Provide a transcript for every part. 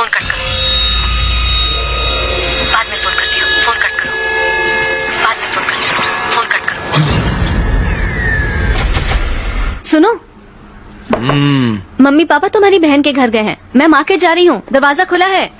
Phone cut करो। बाद में फोन करती हूँ। फोन कट करो। बाद में फोन करती हूँ। फोन कट करो। सुनो, मम्मी पापा तुम्हारी बहन के घर गए हैं। मैं मार्केट जा रही हूँ, दरवाजा खुला है।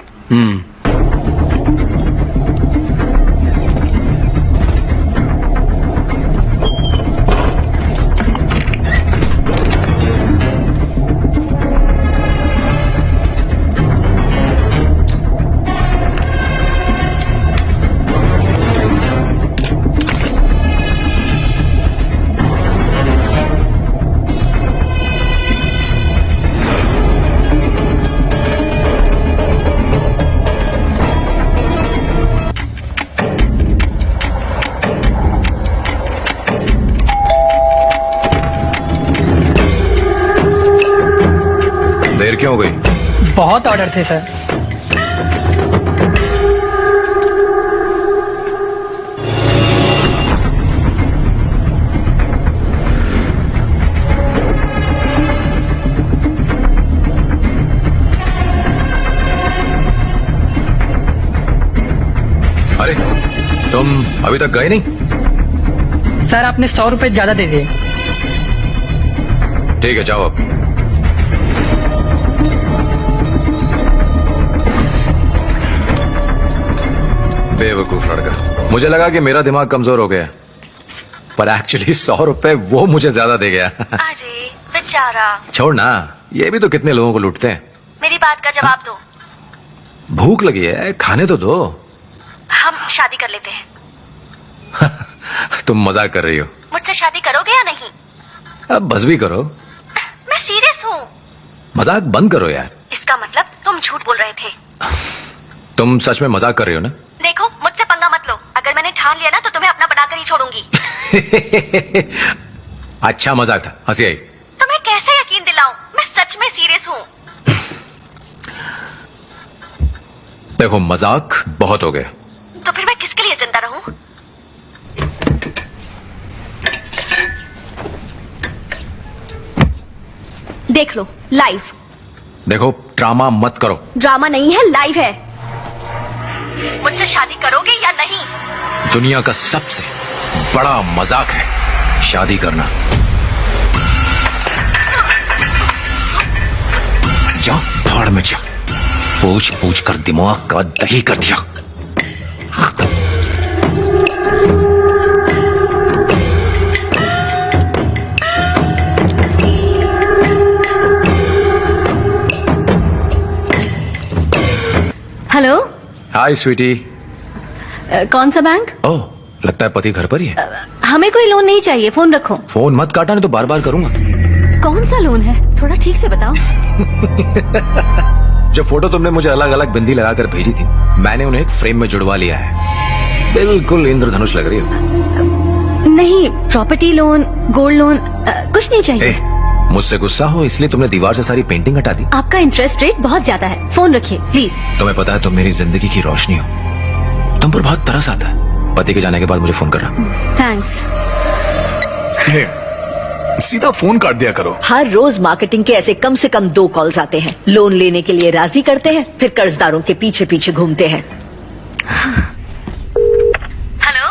देर क्यों हो गई? बहुत ऑर्डर थे सर। अरे तुम अभी तक गए नहीं? सर आपने 100 रुपए ज्यादा दे दिए। ठीक है, जाओ अब। बेवकूफ लड़का। मुझे लगा कि मेरा दिमाग कमजोर हो गया, पर एक्चुअली 100 रुपए वो मुझे ज्यादा दे गया। अजय बेचारा। छोड़ ना, ये भी तो कितने लोगों को लूटते हैं। मेरी बात का जवाब दो। भूख लगी है, खाने तो दो। हम शादी कर लेते हैं। तुम मजाक कर रही हो? मुझसे शादी करोगे या नहीं? अब बस भी करो। मैं सीरियस हूँ। मजाक बंद करो यार। इसका मतलब तुम झूठ बोल रहे थे। तुम सच में मजाक कर रही हो ना? देखो, मुझसे पंगा मत लो। अगर मैंने ठान लिया ना तो तुम्हें अपना बनाकर ही छोड़ूंगी। अच्छा मजाक था, हंसी आई। तुम्हें कैसे यकीन दिलाऊं? मैं सच में सीरियस हूँ। देखो, मजाक बहुत हो गया। तो फिर मैं किसके लिए जिंदा रहूं? देख लो, लाइव। देखो, ड्रामा मत करो। ड्रामा नहीं है, लाइव है। मुझसे शादी करोगे या नहीं? दुनिया का सबसे बड़ा मजाक है शादी करना। जा भाड़ में जा। पूछ पूछ कर दिमाग का दही कर दिया। हेलो। हाय स्वीटी। कौन सा बैंक? ओह, लगता है पति घर पर ही है। हमें कोई लोन नहीं चाहिए, फोन रखो। फोन मत काटा, नहीं तो बार बार करूंगा। कौन सा लोन है, थोड़ा ठीक से बताओ। जो फोटो तुमने मुझे अलग अलग बिंदी लगाकर भेजी थी, मैंने उन्हें एक फ्रेम में जुड़वा लिया है। बिल्कुल इंद्रधनुष लग रही हो। नहीं, प्रॉपर्टी लोन, गोल्ड लोन, कुछ नहीं चाहिए। मुझसे गुस्सा हो इसलिए तुमने दीवार से सारी पेंटिंग हटा दी। आपका इंटरेस्ट रेट बहुत ज्यादा है, फोन रखिए प्लीज। तुम्हें पता है तुम मेरी जिंदगी की रोशनी हो। तुम पर बहुत तरस आता है। पति के जाने के बाद मुझे फोन करना। थैंक्स। सीधा फोन काट दिया करो। हर रोज मार्केटिंग के ऐसे कम से कम 2 कॉल्स आते हैं। लोन लेने के लिए राजी करते हैं, फिर कर्जदारों के पीछे पीछे घूमते हैं। हेलो।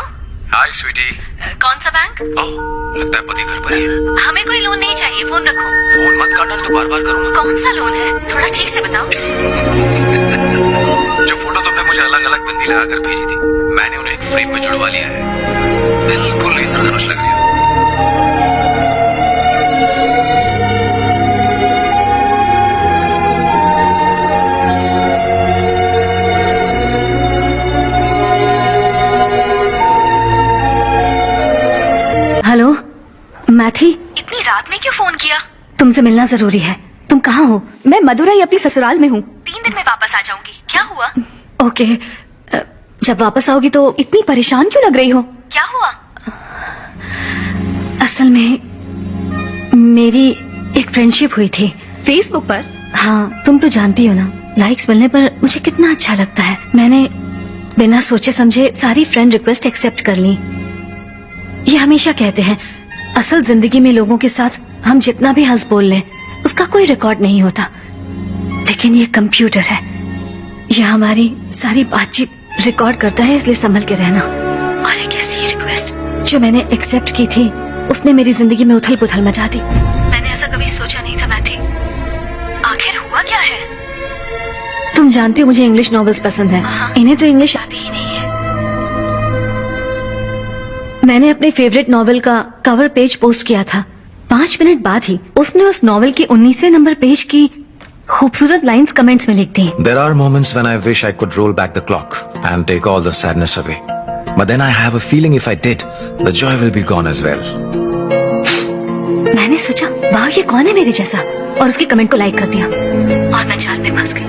हाय स्वीटी। कौन सा बैंक? ओह, लगता है पति घर पर ही है। हमें कोई लोन नहीं चाहिए, फोन रखो। फोन मत काटना, नहीं तो बार बार करूंगा। कौन सा लोन है, थोड़ा ठीक से बताओ। जो फोटो तुमने मुझे अलग अलग बिंदी लगाकर भेजी थी, मैंने उन्हें एक फ्रेम में जुड़वा लिया है। बिल्कुल इंद्रधनुष लग रही हो। हेलो, मैथी। इतनी रात में क्यों फोन किया? तुमसे मिलना जरूरी है। तुम कहाँ हो? मैं मदुरई अपनी ससुराल में हूँ। 3 दिन में वापस आ जाऊंगी। क्या हुआ? ओके, जब वापस आओगी तो इतनी परेशान क्यों लग रही हो? क्या हुआ? असल में मेरी एक फ्रेंडशिप हुई थी फेसबुक पर। हाँ, तुम तो जानती हो ना, लाइक्स मिलने पर मुझे कितना अच्छा लगता है। मैंने बिना सोचे समझे सारी फ्रेंड रिक्वेस्ट एक्सेप्ट कर ली। ये हमेशा कहते हैं, असल जिंदगी में लोगों के साथ हम जितना भी हंस बोल लें, उसका कोई रिकॉर्ड नहीं होता। लेकिन ये कंप्यूटर है, यह हमारी सारी बातचीत रिकॉर्ड करता है, इसलिए संभल के रहना। और एक ऐसी रिक्वेस्ट जो मैंने एक्सेप्ट की थी, उसने मेरी जिंदगी में उथल पुथल मचा दी। मैंने ऐसा कभी सोचा नहीं था मैथी। आखिर हुआ क्या है? तुम जानती हो मुझे इंग्लिश नॉवेल्स पसंद है। इन्हें तो इंग्लिश आती ही नहीं है। मैंने अपने फेवरेट नॉवेल का कवर पेज पोस्ट किया था। 5 मिनट बाद ही उसने उस नॉवेल के 19वें नंबर पेज की खूबसूरत लाइंस कमेंट्स में लिख दी। There are moments when I wish I could roll back the clock and take all the sadness away. But then I have a feeling if I did, the joy will be gone as well. मैंने सोचा वाह ये कौन है मेरे जैसा, और उसकी कमेंट को लाइक कर दिया और मैं जाल में फंस गई।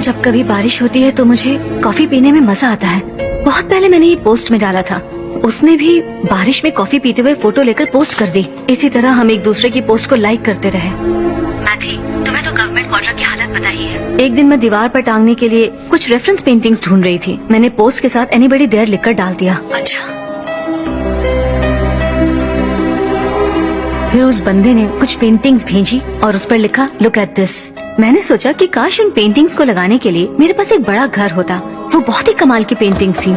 जब कभी बारिश होती है तो मुझे कॉफी पीने में मजा आता है। बहुत पहले मैंने ये पोस्ट में डाला था। उसने भी बारिश में कॉफी पीते हुए फोटो लेकर पोस्ट कर दी। इसी तरह हम एक दूसरे की पोस्ट को लाइक करते रहे। मैथी, तुम्हें तो गवर्नमेंट क्वार्टर की हालत पता ही है। एक दिन मैं दीवार पर टांगने के लिए कुछ रेफरेंस पेंटिंग्स ढूंढ रही थी। मैंने पोस्ट के साथ एनीबॉडी देयर लिखकर डाल दिया। अच्छा। फिर उस बंदे ने कुछ पेंटिंग्स भेजी और उस पर लिखा लुक एट दिस। मैंने सोचा कि काश उन पेंटिंग्स को लगाने के लिए मेरे पास एक बड़ा घर होता। वो बहुत ही कमाल की पेंटिंग्स थी।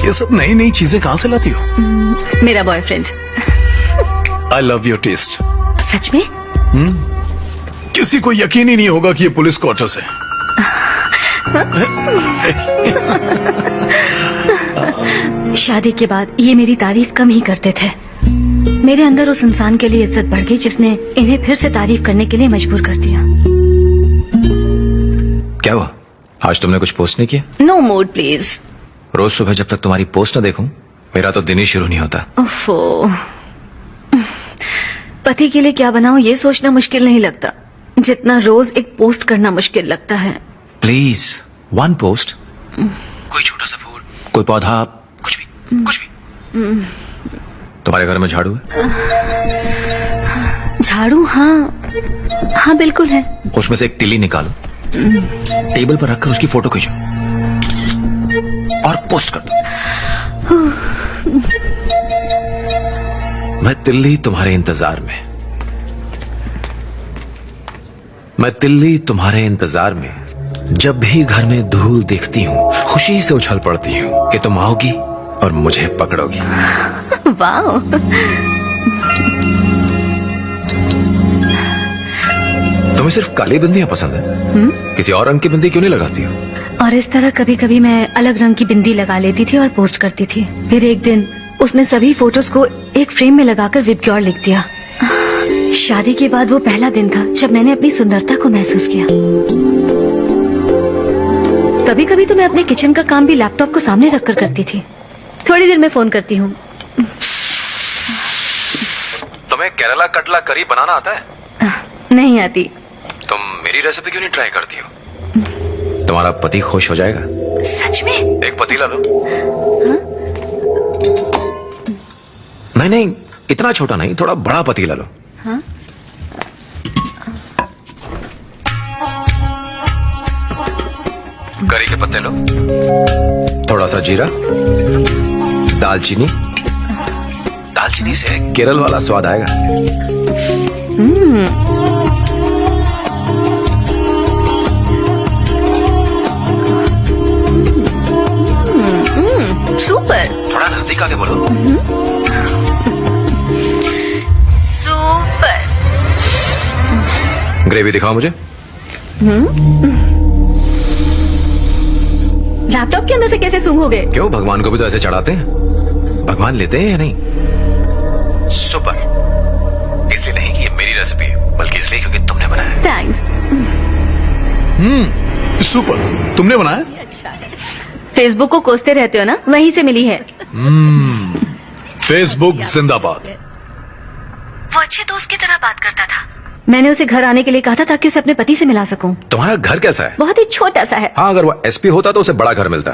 ये सब नई नई चीजें कहाँ से लाती हो? मेरा boyfriend. I love your taste. सच में? किसी को यकीन ही नहीं होगा कि ये पुलिस क्वार्टर्स है। शादी के बाद ये मेरी तारीफ कम ही करते थे। मेरे अंदर उस इंसान के लिए इज्जत बढ़ गई जिसने इन्हें फिर से तारीफ करने के लिए मजबूर कर दिया। क्या हुआ? आज तुमने कुछ पोस्ट नहीं किया? No mood please. रोज सुबह जब तक तुम्हारी पोस्ट न देखूं, मेरा तो दिन ही शुरू नहीं होता। ओफो। पति के लिए क्या बनाऊं ये सोचना मुश्किल नहीं लगता जितना रोज एक पोस्ट करना मुश्किल लगता है। Please, one post. कोई छोटा सा फूल, कोई पौधा, कुछ भी, कुछ भी। तुम्हारे घर में झाड़ू है? झाड़ू? हाँ हाँ बिल्कुल है। उसमें से एक तिल्ली निकालो, टेबल पर रखकर उसकी फोटो खींचो और पोस्ट कर दो। मैं तिल्ली तुम्हारे इंतजार में, मैं तिल्ली तुम्हारे इंतजार में। जब भी घर में धूल देखती हूँ, खुशी से उछल पड़ती हूँ कि तुम आओगी और मुझे पकड़ोगी। वाह। तुम्हें सिर्फ काली बिंदियां पसंद है? किसी और रंग की बिंदी क्यों नहीं लगाती हो? और इस तरह कभी कभी मैं अलग रंग की बिंदी लगा लेती थी और पोस्ट करती थी। फिर एक दिन उसने सभी फोटोज को एक फ्रेम में लगाकर विबग्योर लिख दिया। शादी के बाद वो पहला दिन था जब मैंने अपनी सुंदरता को महसूस किया। कभी कभी तो मैं अपने किचन का काम भी लैपटॉप को सामने रखकर करती थी। थोड़ी देर में फोन करती हूँ। तुम्हें केरला कटला करी बनाना आता है? नहीं आती। तुम मेरी रेसिपी क्यों नहीं ट्राई करती हो? तुम्हारा पति खुश हो जाएगा। सच में? एक पतीला लो। नहीं नहीं, इतना छोटा नहीं, थोड़ा बड़ा पतीला लो। हाँ? करी के पत्ते लो, थोड़ा सा जीरा, दालचीनी। दालचीनी से केरल वाला स्वाद आएगा। सुपर। थोड़ा नजदीक आके बोलो। सुपर। ग्रेवी दिखाओ मुझे। लैपटॉप के अंदर से कैसे सूंघ हो गए? क्यों, भगवान को भी तो ऐसे चढ़ाते हैं। भगवान लेते हैं या नहीं? सुपर। इसलिए नहीं कि ये मेरी रेसिपी है, बल्कि इसलिए क्योंकि तुमने बनाया है। थैंक्स। सुपर। तुमने बनाया? फेसबुक को कोसते रहते हो ना, वहीं से मिली है। फेसबुक जिंदाबाद। वो अच्छे दोस्त की तरह बात करता था। मैंने उसे घर आने के लिए कहा था ताकि उसे अपने पति से मिला सकूं। तुम्हारा घर कैसा है? बहुत ही छोटा सा है। हाँ, अगर वो एसपी होता तो उसे बड़ा घर मिलता।